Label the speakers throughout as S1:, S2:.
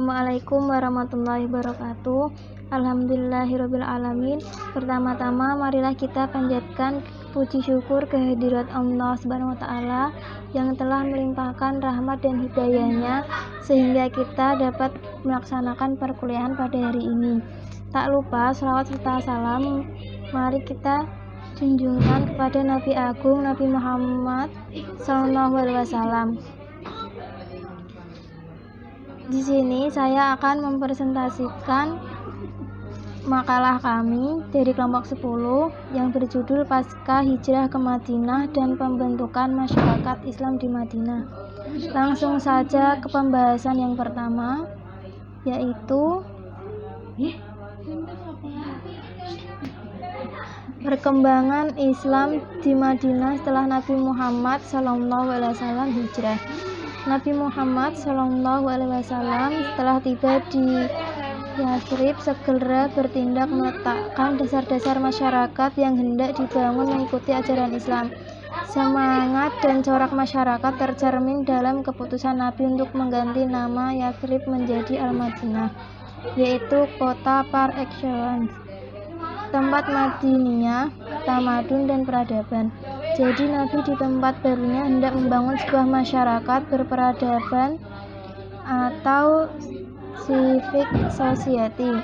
S1: Assalamualaikum warahmatullahi wabarakatuh. Alhamdulillahirrabbilalamin. Pertama-tama marilah kita panjatkan puji syukur kehadirat Allah Subhanahu wa Ta'ala yang telah melimpahkan rahmat dan hidayahnya sehingga kita dapat melaksanakan perkuliahan pada hari ini. Tak lupa selawat serta salam mari kita junjungkan kepada Nabi Agung Nabi Muhammad SAW. Di sini saya akan mempresentasikan makalah kami dari kelompok 10 yang berjudul Pasca Hijrah ke Madinah dan Pembentukan Masyarakat Islam di Madinah. Langsung saja ke pembahasan yang pertama, yaitu perkembangan Islam di Madinah setelah Nabi Muhammad SAW hijrah. Nabi Muhammad SAW setelah tiba di Yathrib segera bertindak meletakkan dasar-dasar masyarakat yang hendak dibangun mengikuti ajaran Islam. Semangat dan corak masyarakat tercermin dalam keputusan Nabi untuk mengganti nama Yathrib menjadi Al-Madinah, yaitu kota par excellence, tempat Madiniyah, tamadun dan peradaban. Jadi Nabi di tempat barunya hendak membangun sebuah masyarakat berperadaban atau civic society.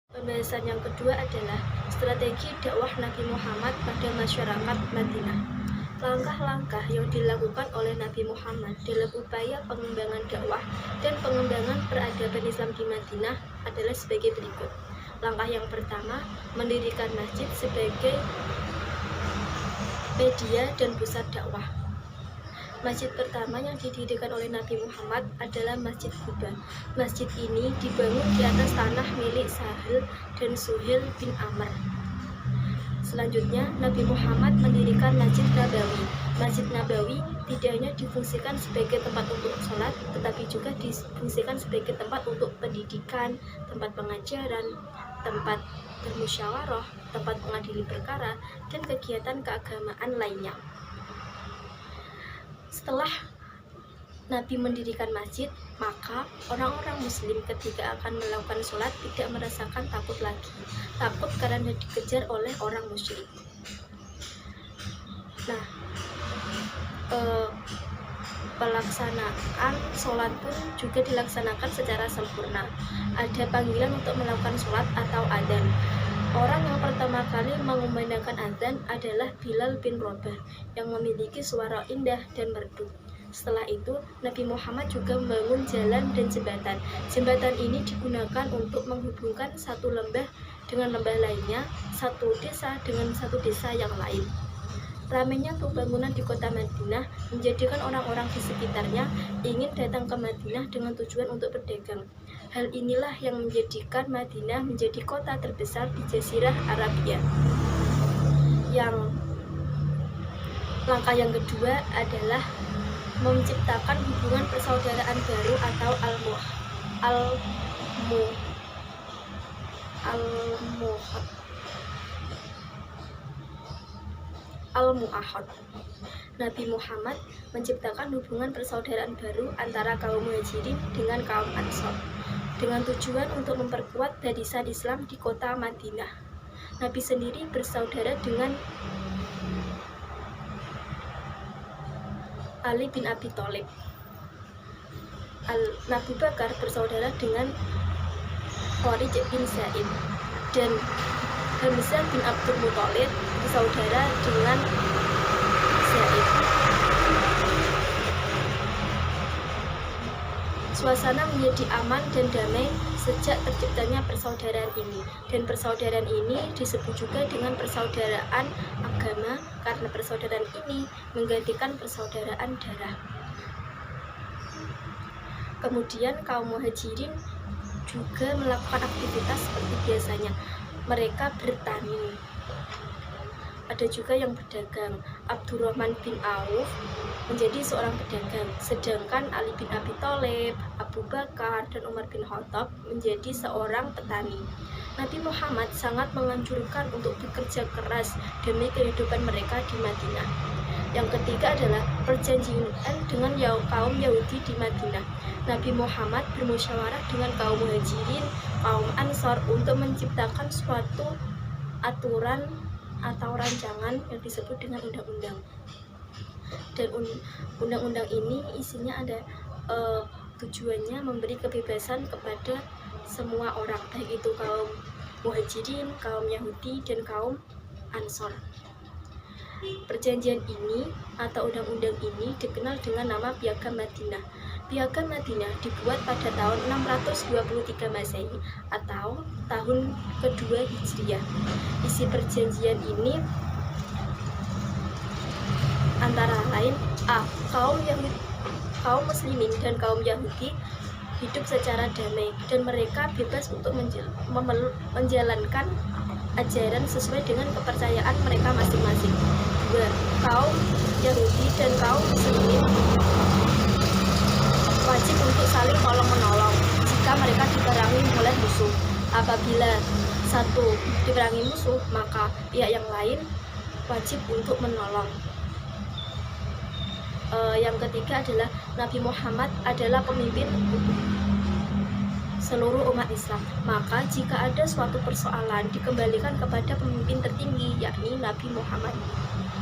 S2: Pembahasan yang kedua adalah strategi dakwah Nabi Muhammad pada masyarakat Madinah. Langkah-langkah yang dilakukan oleh Nabi Muhammad dalam upaya pengembangan dakwah dan pengembangan peradaban Islam di Madinah adalah sebagai berikut. Langkah yang pertama, mendirikan masjid sebagai media dan pusat dakwah. Masjid pertama yang didirikan oleh Nabi Muhammad adalah Masjid Quba. Masjid ini dibangun di atas tanah milik Sahal dan Suhail bin Amr. Selanjutnya, Nabi Muhammad mendirikan Masjid Nabawi. Masjid Nabawi tidak hanya difungsikan sebagai tempat untuk sholat, tetapi juga difungsikan sebagai tempat untuk pendidikan, tempat pengajaran, tempat bermusyawarah, tempat mengadili perkara, dan kegiatan keagamaan lainnya. Setelah Nabi mendirikan masjid, maka orang-orang muslim ketika akan melakukan sholat tidak merasakan takut lagi. Takut karena dikejar oleh orang musyrik. Nah, pelaksanaan sholat pun juga dilaksanakan secara sempurna. Ada panggilan untuk melakukan sholat atau adzan. Orang yang pertama kali mengumandangkan adzan adalah Bilal bin Rabah yang memiliki suara indah dan merdu. Setelah itu, Nabi Muhammad juga membangun jalan dan jembatan. Jembatan ini digunakan untuk menghubungkan satu lembah dengan lembah lainnya, satu desa dengan satu desa yang lain. Ramainya pembangunan di kota Madinah menjadikan orang-orang di sekitarnya ingin datang ke Madinah dengan tujuan untuk berdagang. Hal inilah yang menjadikan Madinah menjadi kota terbesar di Jazirah Arabia. Langkah yang kedua adalah menciptakan hubungan persaudaraan baru atau Al-Mu'ahad. Nabi Muhammad menciptakan hubungan persaudaraan baru antara kaum Muhajirin dengan kaum Ansor dengan tujuan untuk memperkuat barisan Islam di kota Madinah. Nabi sendiri bersaudara dengan Ali bin Abi Thalib. Abu Bakar bersaudara dengan Khalid bin Zaid, dan Hamzah bin Abdul Muthalib bersaudara dengan Zaid. Suasana menjadi aman dan damai sejak terciptanya persaudaraan ini, dan persaudaraan ini disebut juga dengan persaudaraan agama karena persaudaraan ini menggantikan persaudaraan darah. Kemudian kaum Muhajirin juga melakukan aktivitas seperti biasanya. Mereka bertani, ada juga yang berdagang. Abdurrahman bin Auf menjadi seorang pedagang, sedangkan Ali bin Abi Thalib, Abu Bakar, dan Umar bin Khattab menjadi seorang petani. Nabi Muhammad sangat menganjurkan untuk bekerja keras demi kehidupan mereka di Madinah. Yang ketiga adalah perjanjian dengan kaum Yahudi di Madinah. Nabi Muhammad bermusyawarah dengan kaum Muhajirin, kaum Ansor untuk menciptakan suatu aturan atau rancangan yang disebut dengan undang-undang. Dan undang-undang ini isinya ada tujuannya memberi kebebasan kepada semua orang, baik itu kaum Muhajirin, kaum Yahudi, dan kaum Ansor. Perjanjian ini atau undang-undang ini dikenal dengan nama Piagam Madinah. Piagam Madinah dibuat pada tahun 623 Masehi atau tahun kedua Hijriah. Isi perjanjian ini antara lain kaum muslimin dan kaum Yahudi hidup secara damai dan mereka bebas untuk menjalankan ajaran sesuai dengan kepercayaan mereka masing-masing. Kaum Yahudi dan kaum muslimin wajib untuk saling tolong-menolong jika mereka diperangi oleh musuh. Apabila satu diperangi musuh, maka pihak yang lain wajib untuk menolong. Yang ketiga adalah Nabi Muhammad adalah pemimpin seluruh umat Islam. Maka jika ada suatu persoalan dikembalikan kepada pemimpin tertinggi, yakni Nabi Muhammad.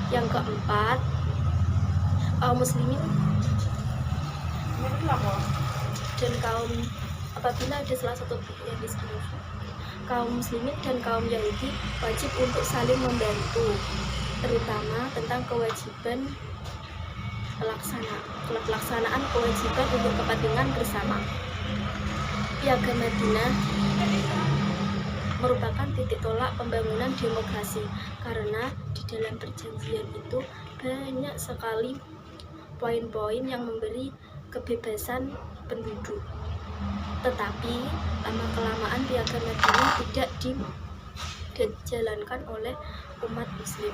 S2: Yang keempat, kaum muslimin dan apabila ada salah satu yang diskriminasi, kaum muslimin dan kaum Yahudi wajib untuk saling membantu, terutama tentang kewajiban pelaksanaan kewajiban untuk kepentingan bersama. Piagam Madinah merupakan titik tolak pembangunan demokrasi karena di dalam perjanjian itu banyak sekali poin-poin yang memberi kebebasan penduduk. Tetapi lama-kelamaan Piagam Madinah tidak dijalankan oleh umat muslim.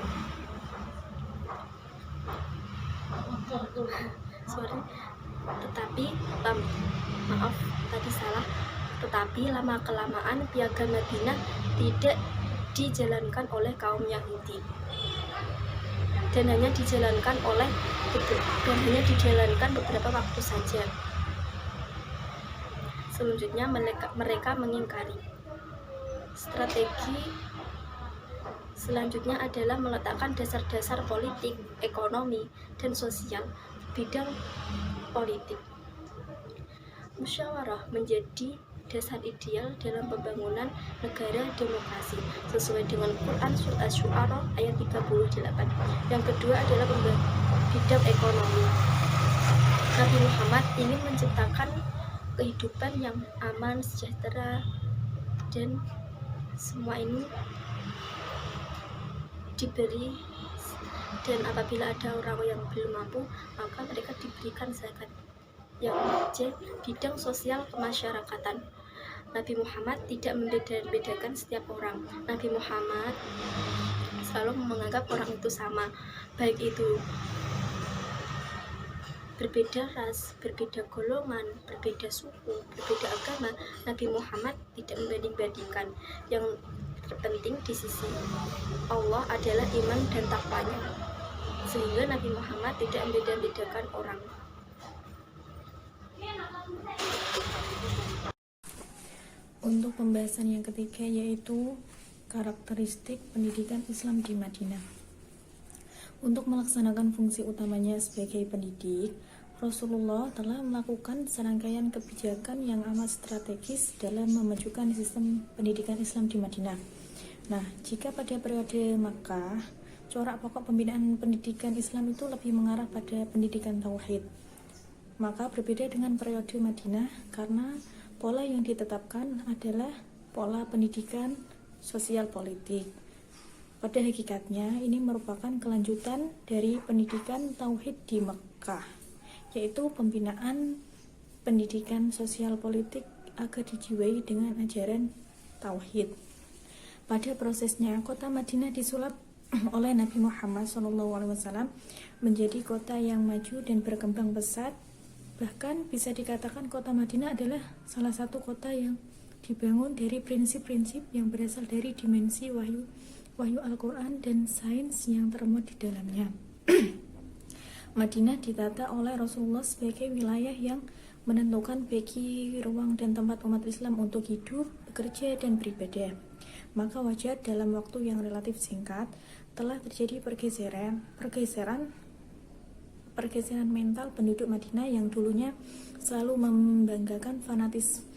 S2: Tetapi lama-kelamaan Piagam Madinah tidak dijalankan oleh kaum Yahudi dan hanya dijalankan beberapa waktu saja. Selanjutnya mereka mengingkari. Strategi selanjutnya adalah meletakkan dasar-dasar politik, ekonomi, dan sosial di bidang politik. Musyawarah menjadi dasar ideal dalam pembangunan negara demokrasi sesuai dengan Quran Surat Asy-Syu'ara ayat 38. Yang kedua adalah bidang ekonomi. Nabi Muhammad ingin menciptakan kehidupan yang aman, sejahtera, dan semua ini diberi, dan apabila ada orang yang belum mampu maka mereka diberikan zakat, yang bidang sosial kemasyarakatan. Nabi Muhammad tidak membeda-bedakan setiap orang. Nabi Muhammad selalu menganggap orang itu sama, baik itu berbeda ras, berbeda golongan, berbeda suku, berbeda agama. Nabi Muhammad tidak membanding-bandingkan. Yang terpenting di sisi Allah adalah iman dan takwanya, sehingga Nabi Muhammad tidak membeda-bedakan orang.
S3: Untuk pembahasan yang ketiga yaitu karakteristik pendidikan Islam di Madinah. Untuk melaksanakan fungsi utamanya sebagai pendidik, Rasulullah telah melakukan serangkaian kebijakan yang amat strategis dalam memajukan sistem pendidikan Islam di Madinah. Nah, jika pada periode Makkah, corak pokok pembinaan pendidikan Islam itu lebih mengarah pada pendidikan tauhid. Maka berbeda dengan periode Madinah karena pola yang ditetapkan adalah pola pendidikan sosial politik. Pada hakikatnya ini merupakan kelanjutan dari pendidikan tauhid di Mekah, yaitu pembinaan pendidikan sosial politik agar dijiwai dengan ajaran tauhid. Pada prosesnya, kota Madinah disulap oleh Nabi Muhammad SAW menjadi kota yang maju dan berkembang pesat. Bahkan bisa dikatakan kota Madinah adalah salah satu kota yang dibangun dari prinsip-prinsip yang berasal dari dimensi wahyu Al-Quran dan sains yang termuat di dalamnya. Madinah ditata oleh Rasulullah sebagai wilayah yang menentukan bagi ruang dan tempat umat Islam untuk hidup, bekerja, dan beribadah. Maka wajar dalam waktu yang relatif singkat telah terjadi pergeseran mental penduduk Madinah yang dulunya selalu membanggakan fanatisme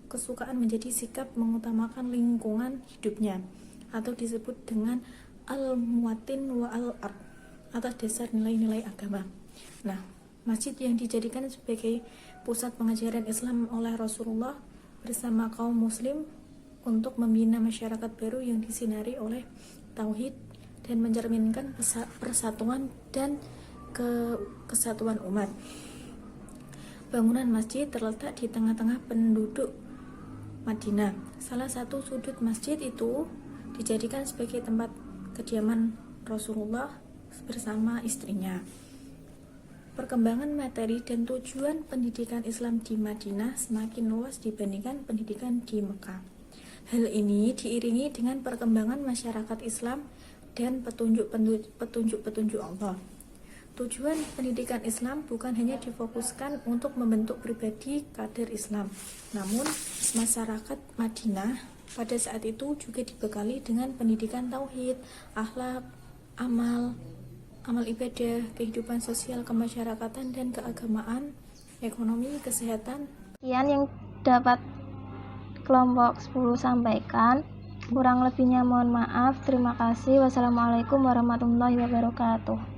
S3: kesukaan menjadi sikap mengutamakan lingkungan hidupnya, atau disebut dengan al-muwatin wa al-ard, atas dasar nilai-nilai agama. Nah, masjid yang dijadikan sebagai pusat pengajaran Islam oleh Rasulullah bersama kaum muslim untuk membina masyarakat baru yang disinari oleh tauhid dan mencerminkan persatuan dan kesatuan umat. Bangunan masjid terletak di tengah-tengah penduduk Madinah. Salah satu sudut masjid itu dijadikan sebagai tempat kediaman Rasulullah bersama istrinya. Perkembangan materi dan tujuan pendidikan Islam di Madinah semakin luas dibandingkan pendidikan di Mekah. Hal ini diiringi dengan perkembangan masyarakat Islam dan petunjuk Allah. Tujuan pendidikan Islam bukan hanya difokuskan untuk membentuk pribadi kader Islam, namun masyarakat Madinah pada saat itu juga dibekali dengan pendidikan tauhid, akhlak, amal ibadah, kehidupan sosial kemasyarakatan dan keagamaan, ekonomi, kesehatan.
S1: Sekian yang dapat kelompok 10 sampaikan. Kurang lebihnya mohon maaf. Terima kasih. Wassalamualaikum warahmatullahi wabarakatuh.